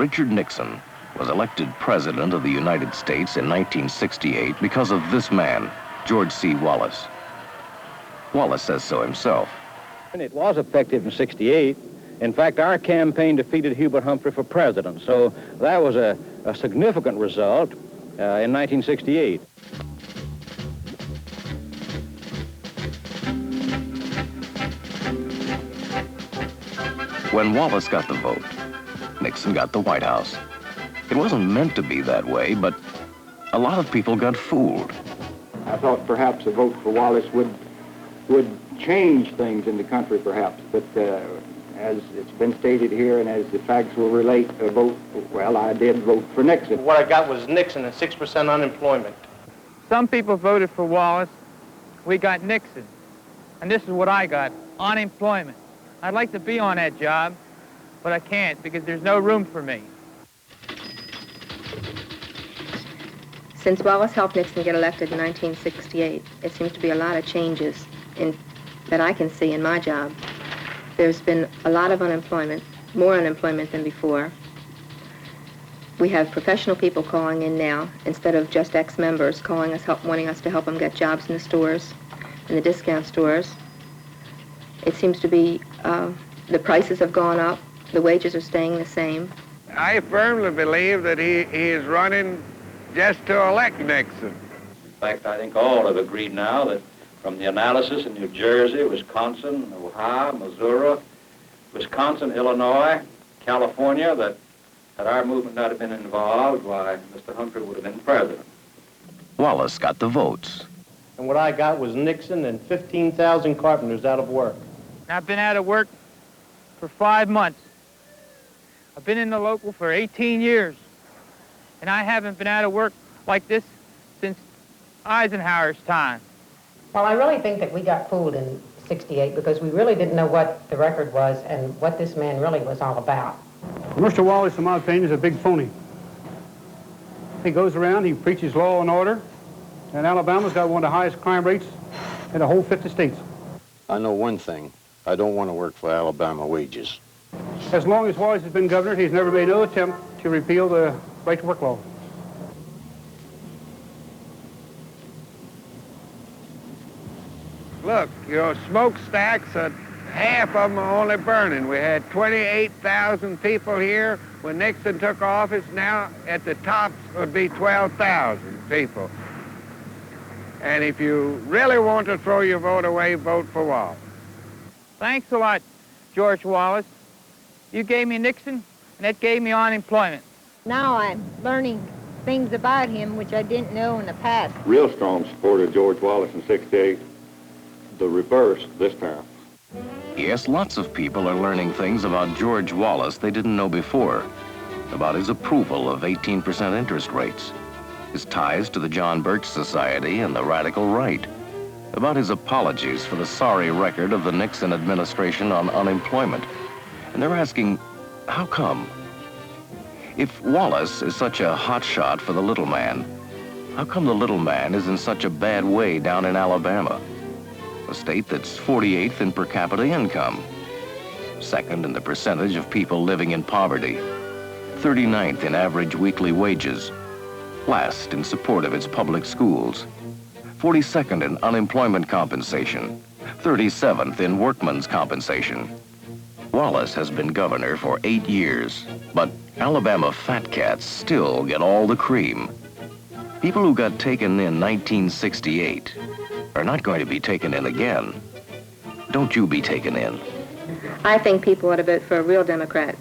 Richard Nixon was elected President of the United States in 1968 because of this man, George C. Wallace. Wallace says so himself. And it was effective in '68. In fact, our campaign defeated Hubert Humphrey for president, so that was a significant result in 1968. When Wallace got the vote, Nixon got the White House. It wasn't meant to be that way, but a lot of people got fooled. I thought perhaps a vote for Wallace would change things in the country, perhaps, but as it's been stated here and as the facts will relate, I did vote for Nixon. What I got was Nixon and 6% unemployment. Some people voted for Wallace. We got Nixon. And this is what I got, unemployment. I'd like to be on that job, but I can't because there's no room for me. Since Wallace helped Nixon get elected in 1968, it seems to be a lot of changes that I can see in my job. There's been a lot of unemployment, more unemployment than before. We have professional people calling in now, instead of just ex-members calling us, wanting us to help them get jobs in the stores, in the discount stores. It seems to be the prices have gone up, the wages are staying the same. I firmly believe that he is running just to elect Nixon. In fact, I think all have agreed now that from the analysis in New Jersey, Wisconsin, Ohio, Missouri, Wisconsin, Illinois, California, that had our movement not have been involved, why, Mr. Humphrey would have been president. Wallace got the votes. And what I got was Nixon and 15,000 carpenters out of work. I've been out of work for 5 months. I've been in the local for 18 years, and I haven't been out of work like this since Eisenhower's time. Well, I really think that we got fooled in '68 because we really didn't know what the record was and what this man really was all about. Mr. Wallace, in my opinion, is a big phony. He goes around, he preaches law and order, and Alabama's got one of the highest crime rates in the whole 50 states. I know one thing. I don't want to work for Alabama wages. As long as Wallace has been governor, he's never made no attempt to repeal the right-to-work law. Look, your smokestacks, half of them are only burning. We had 28,000 people here when Nixon took office. Now, at the tops would be 12,000 people. And if you really want to throw your vote away, vote for Wallace. Thanks a lot, George Wallace. You gave me Nixon, and that gave me unemployment. Now I'm learning things about him which I didn't know in the past. Real strong supporter of George Wallace in '68. The reverse this time. Yes, lots of people are learning things about George Wallace they didn't know before. About his approval of 18% interest rates, his ties to the John Birch Society and the radical right, about his apologies for the sorry record of the Nixon administration on unemployment. And they're asking, how come? If Wallace is such a hotshot for the little man, how come the little man is in such a bad way down in Alabama? A state that's 48th in per capita income, second in the percentage of people living in poverty, 39th in average weekly wages, last in support of its public schools, 42nd in unemployment compensation, 37th in workman's compensation. Wallace has been governor for 8 years, but Alabama fat cats still get all the cream. People who got taken in 1968 are not going to be taken in again. Don't you be taken in. I think people ought to vote for a real Democrat.